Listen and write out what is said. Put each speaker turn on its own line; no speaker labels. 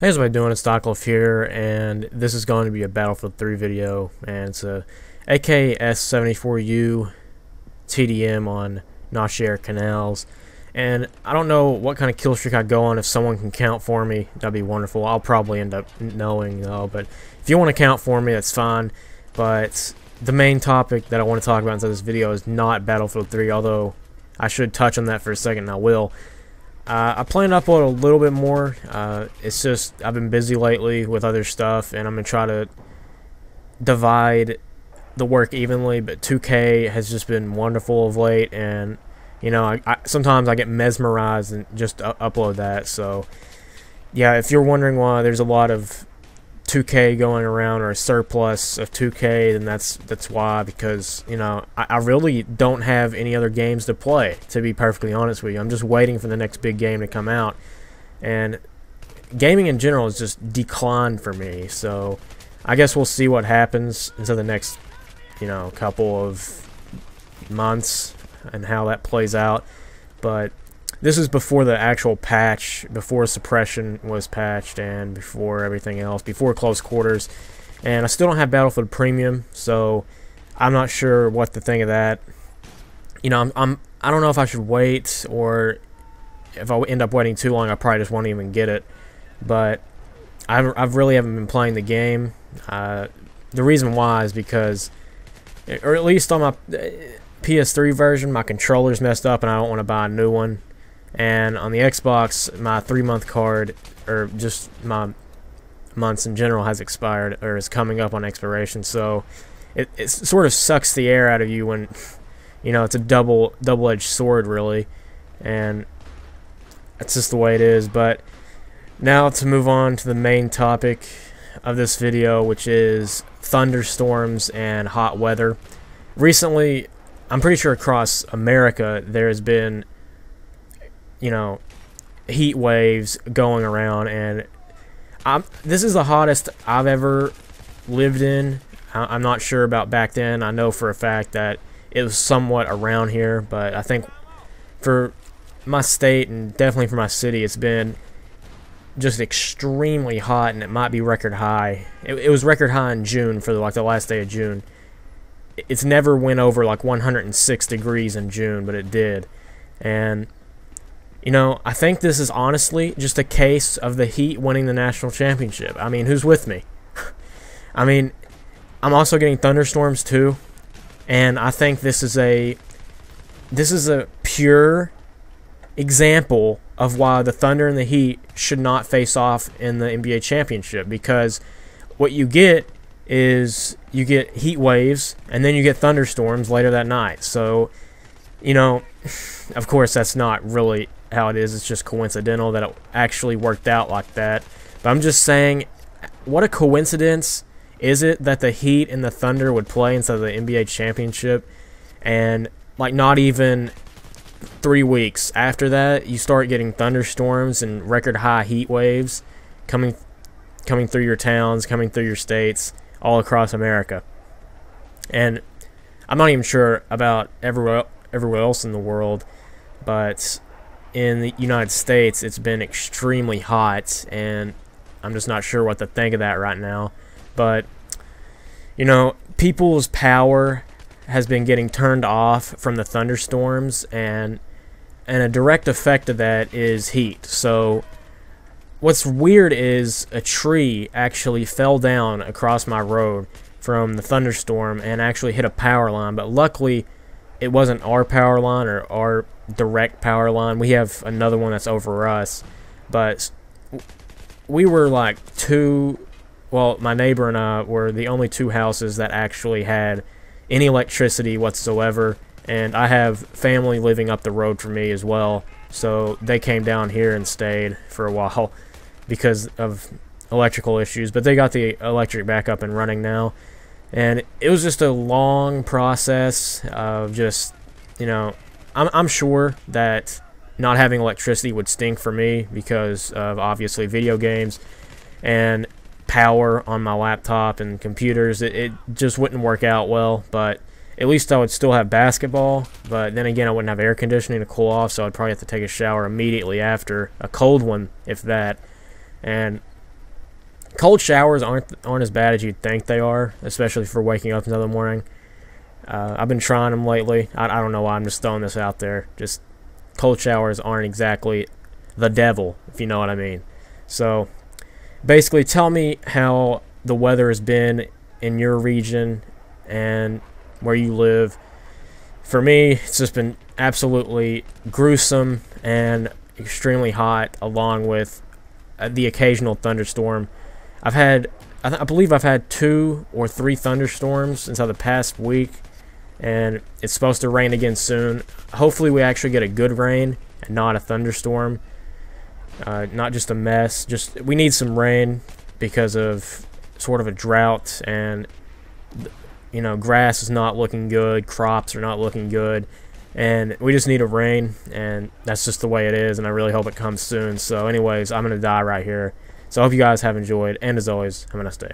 Hey, how's everybody doing? It's Stockliff here, and this is going to be a Battlefield 3 video, and it's a AKS-74U TDM on Notchier Canals. And I don't know what kind of kill streak I go on. If someone can count for me, that'd be wonderful. I'll probably end up knowing, though, but if you want to count for me, that's fine. But the main topic that I want to talk about inside this video is not Battlefield 3, although I should touch on that for a second, and I will. I plan to upload a little bit more. It's just I've been busy lately with other stuff, and I'm going to try to divide the work evenly, but 2K has just been wonderful of late, and you know, sometimes I get mesmerized and just upload that. So yeah, if you're wondering why there's a lot of 2K going around, or a surplus of 2K, then that's why, because you know, I really don't have any other games to play, to be perfectly honest with you. I'm just waiting for the next big game to come out, and gaming in general has just declined for me. So I guess we'll see what happens until the next, you know, couple of months and how that plays out. But this is before the actual patch, before suppression was patched, and before everything else, before close quarters. And I still don't have Battlefield Premium, so I'm not sure what to think of that. You know, I don't know if I should wait, or if I end up waiting too long, I probably just won't even get it. But I really haven't been playing the game. The reason why is because, or at least on my PS3 version, my controller's messed up, and I don't want to buy a new one. And on the Xbox, my 3-month card, or just my months in general, has expired, or is coming up on expiration. So it sort of sucks the air out of you when, you know, it's a double-edged sword, really. And that's just the way it is. But now to move on to the main topic of this video, which is thunderstorms and hot weather. Recently, I'm pretty sure across America, there has been, you know, heat waves going around, and this is the hottest I've ever lived in. I'm not sure about back then. I know for a fact that it was somewhat around here, but I think for my state, and definitely for my city, it's been just extremely hot, and it might be record high. It was record high in June, for like the last day of June. It's never went over like 106 degrees in June, but it did. And you know, I think this is honestly just a case of the Heat winning the national championship. I mean, who's with me? I mean, I'm also getting thunderstorms too, and I think this is a pure example of why the Thunder and the Heat should not face off in the NBA championship, because what you get is you get heat waves, and then you get thunderstorms later that night. So, you know, of course that's not really how it is. It's just coincidental that it actually worked out like that. But I'm just saying, what a coincidence is it that the Heat and the Thunder would play instead of the NBA championship, and like not even 3 weeks after that, you start getting thunderstorms and record high heat waves coming through your towns, coming through your states, all across America. And I'm not even sure about everywhere else in the world, but in the United States, it's been extremely hot, and I'm just not sure what to think of that right now. But, you know, people's power has been getting turned off from the thunderstorms, and a direct effect of that is heat. So what's weird is a tree actually fell down across my road from the thunderstorm and actually hit a power line, but luckily it wasn't our power line or our direct power line. We have another one that's over us, but we were like my neighbor and I were the only 2 houses that actually had any electricity whatsoever, and I have family living up the road from me as well, so they came down here and stayed for a while because of electrical issues, but they got the electric back up and running now. And it was just a long process of just, you know, I'm sure that not having electricity would stink for me because of obviously video games and power on my laptop and computers. It just wouldn't work out well, but at least I would still have basketball. But then again, I wouldn't have air conditioning to cool off, so I'd probably have to take a shower immediately after, a cold one if that. And cold showers aren't as bad as you'd think they are, especially for waking up another morning. I've been trying them lately. I don't know why. I'm just throwing this out there. Just cold showers aren't exactly the devil, if you know what I mean. So basically, tell me how the weather has been in your region and where you live. For me, it's just been absolutely gruesome and extremely hot, along with the occasional thunderstorm. I believe I've had 2 or 3 thunderstorms inside the past week, and it's supposed to rain again soon. Hopefully we actually get a good rain and not a thunderstorm, not just a mess. Just we need some rain because of sort of a drought, and you know, grass is not looking good, crops are not looking good, and we just need a rain, and that's just the way it is, and I really hope it comes soon. So anyways, I'm gonna die right here. So I hope you guys have enjoyed, and as always, have a nice day.